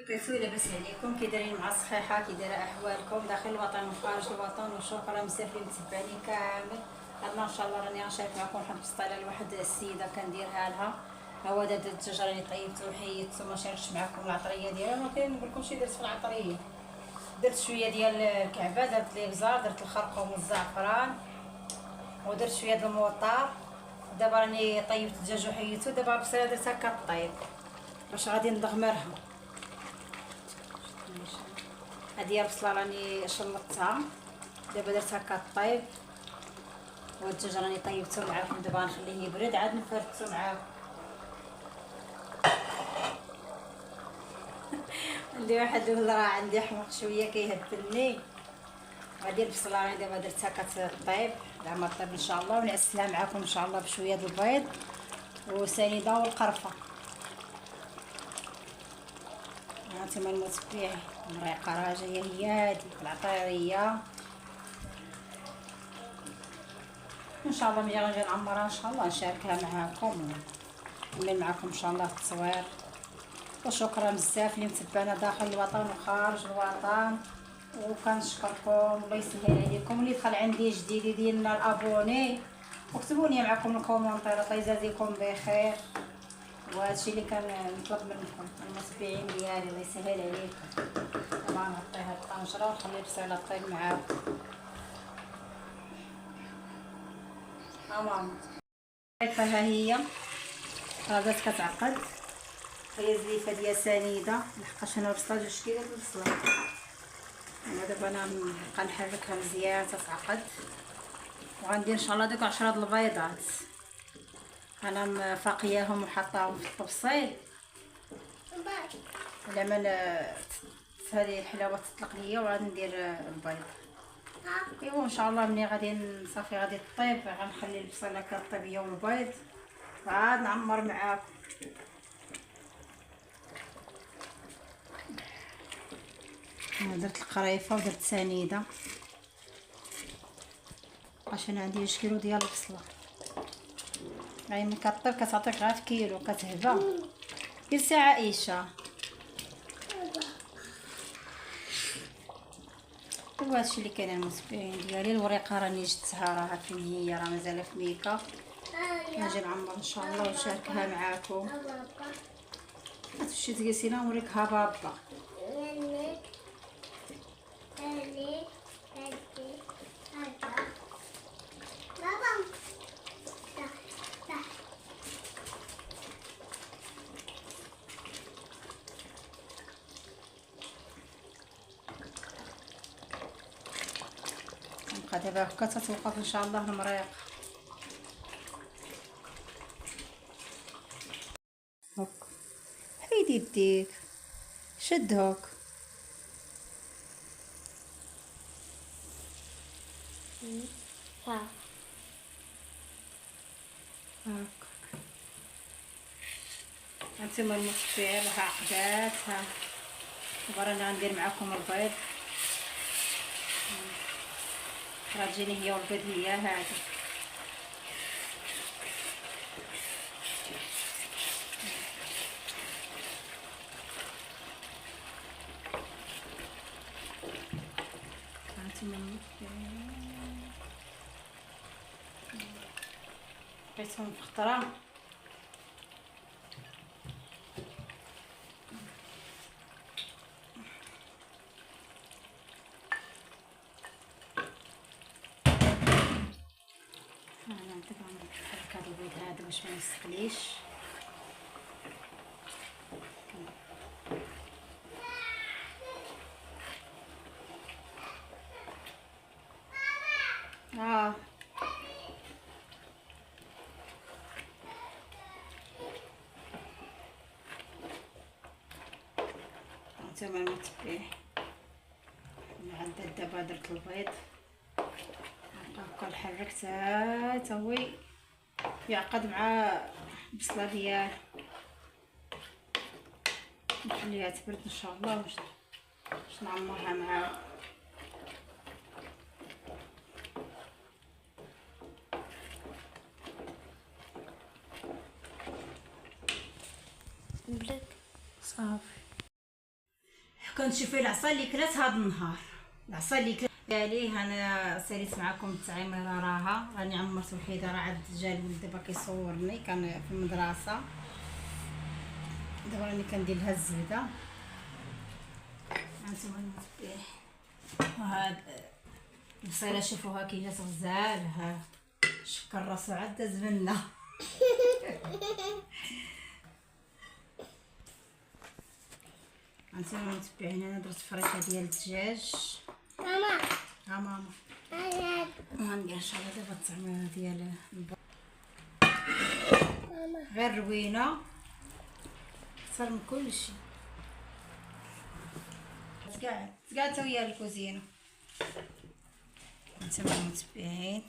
كيفو لاباس عليكم؟ كي دايرين مع الصحيحه؟ كي دايره احوالكم داخل الوطن وخارج الوطن؟ وشكرا مسافرين متبعيني كامل. انا ان شاء الله راني غنشارك معكم واحد البسطيله لواحد السيده كنديرها لها. هو دابا الدجاج راني طيبته وحيدته، ما شاركتش معكم العطريه ديالها، ما كنقول لكم شي درت في العطريه. درت شويه ديال الكعبه، درت لي بزار، درت الخرقوم والزعفران، ودرت شويه د الموطار. دابا راني طيبت الدجاج وحيدته، دابا البصيله درتها كطيب باش غادي ندغمرها. هادي البصله راني شلطتها، دابا درتها كطيب، والدجاج راني طيبته معاكم، دابا غنخليه يبرد عاد نفرتو معاكم. عندي واحد الهضره، عندي حمق شويه كيهبلني. هادي البصله راني دابا درتها كطيب، زعما طيب ان شاء الله، ونعسلها معاكم ان شاء الله بشويه د البيض وسنيده والقرفه. هانتوما المتبعين، المريقه راه جايه هي هادي العطريه ان شاء الله. ملي غنجي نعمرها ان شاء الله نشاركها معاكم ونعمل معاكم ان شاء الله التصوير. وشكرا بزاف اللي متبعنا داخل الوطن وخارج الوطن، وكنشكركم. الله يسهل عليكم. اللي دخل عندي جديد يديرنا الابوني وكتبوا لي معكم الكومونتير. الله يجازيكم بخير، وهادشي اللي كنطلب منكم المتبعين ديالي. الله يسهل عليكم. طبعا نغطي هاد الطنجره ونخلي البصيله طيب معاكم. ماما ها هي غادات كتعقد، هي زليفه ديال سنيده، لحقاش انا البصله جوج كيلات البصله. دابا انا نبقى نحركها مزيان تتعقد، وغندير ان شاء الله دوك 10 د البيضات. انا مفاقياهم وحطاهم في الطبسيل على ما هذه الحلاوه تطلق ليا، وغادي ندير البيض. ايوا ان شاء الله ملي غادي نصافي غادي طيب، غنخلي البصله كطيب هي والبيض وعاد نعمر معاكم. انا درت القريفه ودرت سنيده، باش انا عندي 2 كيلو ديال البصله. يعني ملي كطيب كتعطيك غير في كيلو كتهبى. كل ساعه عائشه. وهادشي اللي كاين المتبعين ديالي. الوريقه راني جدتها، راها فين هي، راه مازال في ميكا. نجي نعمر ان شاء الله ونشاركها معاكم. تمشي تجلسي لها نوريكها بابا. نبقى دابا هكا تتوقف ان شاء الله المريق. هك هيدي يديك، شد هك. هاك هانتوما المتبعين راه عقدات. ها دابا انا غندير معكم البيض، راه تجيني هي والبيض هي هادي. هانتوما المتبعين بقيتهم في خطره. انا دابا نحرك هذا البيض هذا باش ما يسقليش. هانتوما المتبعين، عندي دابا درت البيض، هكا نحرك تا هو يعقد مع البصله ديال. نخليها تبرد ان شاء الله باش نعمرها معاكم. بلك صافي كنشوفي العصا اللي كلات هاد النهار، العصا اللي كلات عليه. انا ساليت معكم التعميره راها راني عمرت وحيده، راه عاد جا الولد دابا كيصورني، كان في المدرسه. دابا راني كندير لها الزبده. هانتوما المتبع، وهاد البصيله شوفوها كي جات غزال، ها شكر راسو عاد داز منا. هانتوما متبعين، انا درت فريكه ديال الدجاج. ماما ها ماما وغندير ان شاء الله دابا التعميره ديال غير روينه اكثر من كلشي. تقعد ويا الكوزينه. هانتوما متبعين،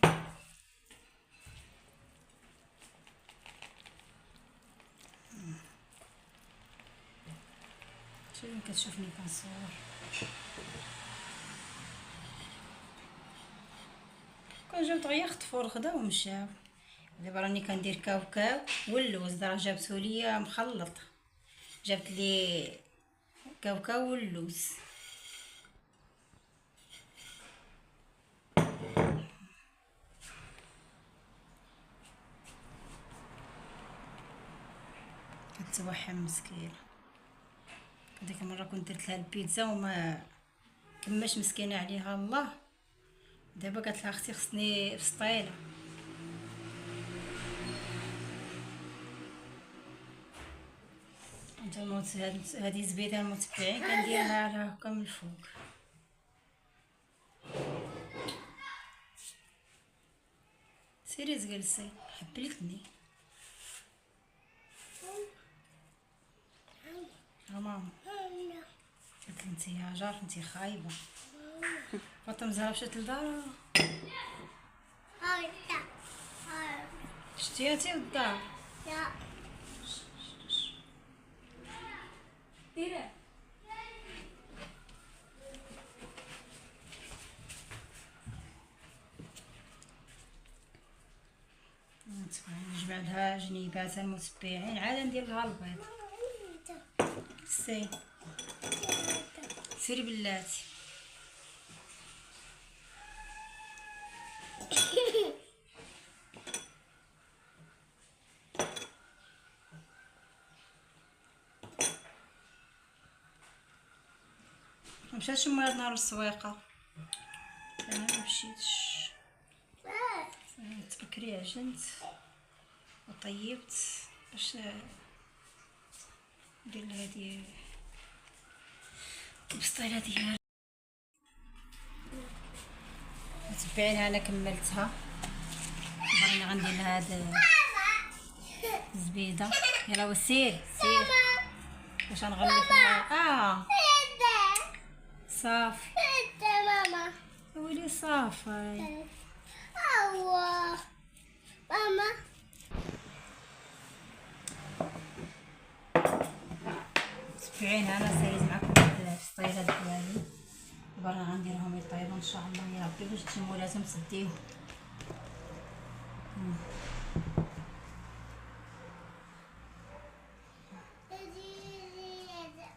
شوفي كتشوفني كنصور. كون جاو دغيا خطفو الغدا ومشاو. دابا راني كندير كاوكاو واللوز، راه جابتو ليا مخلط، جابت لي كاوكاو واللوز. كتوحم مسكينه. ديك المره كنت درت لها البيتزا وما كماش مسكينه عليها الله. دابا قالت لها اختي خصني فسطيله. نتوما هذه زبيده المتبعين كنديرها على هكا من الفوق. سيري تجلسي حبلتني. ماما قلت انت يا جار انت خايبه. فاطمه زهره مشات لدارها. شتي انت للدار؟ لا ديري. نجمع لها جنيبات المتبعين، عاد ندير لها البيض. سيري بلاتي. مشات مولات نهار السويقه، انا ممشيتش. بكري عجنت وطيبت باش ندير لها هادي البسطيله ديالي. تبعينها انا كملتها. راني غندير لها هاد الزبيده. يلا وسير سير باش نغلفها. صافي ماما ويلي صافي. ماما تبعينها انا سايز معكم الفسطيله ديالي. دابا راه غنديرهم يطيبوا ان شاء الله يا ربي باش تجيو لازم تسديهم.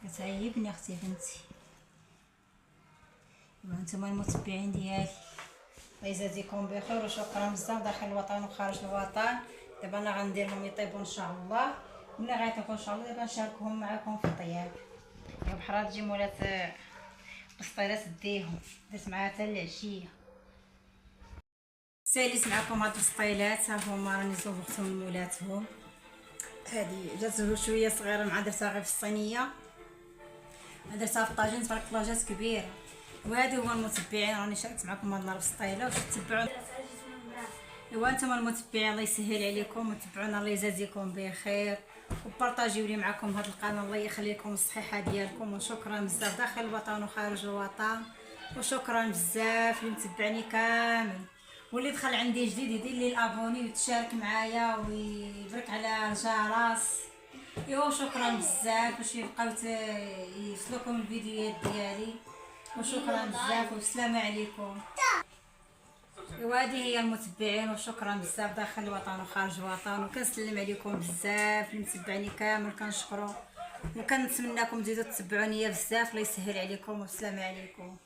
كتعيبني اختي بنتي. هانتوما المتبعين ديالي، الله يجازيكم بخير وشكرا بزاف داخل الوطن وخارج الوطن. دابا انا غنديرهم يطيبوا ان شاء الله، ملي غيطيبوا ان شاء الله دابا نشاركهم معكم في الطياب. يا بحال تجي مولات البسطيله تديهم، درت معاها حتى العشيه. ساليت معكم هاد البسطيلات، ها هما راني زوقتهم لمولاتهم. هادي جات شويه صغيره مع درتها غير في الصينيه، درتها في الطاجين تبارك الله جات كبيره. وهادو هما المتبعين، راني شاركت معكم هاد النهار بسطيله واش تتبعوا. ايوا نتوما المتبعين الله يسهل عليكم وتبعونا، الله يجازيكم بخير وبارطاجيو لي معكم هاد القناه. الله يخلي لكم الصحه ديالكم، وشكرا بزاف داخل الوطن وخارج الوطن، وشكرا بزاف اللي متبعني كامل. واللي دخل عندي جديد يدير لي الابوني ويتشارك معايا ويبرك على الجرس. ايوا شكرا بزاف باش يبقاو يوصلوكم الفيديوهات ديالي، وشكرا بزاف والسلام عليكم. ايوا هذه هي المتبعين، وشكرا بزاف داخل الوطن وخارج الوطن، وكنسلم عليكم بزاف اللي متبعني كامل كنشكرو وكنتمناكم تزيدوا تتبعوني بزاف. الله يسهل عليكم والسلام عليكم.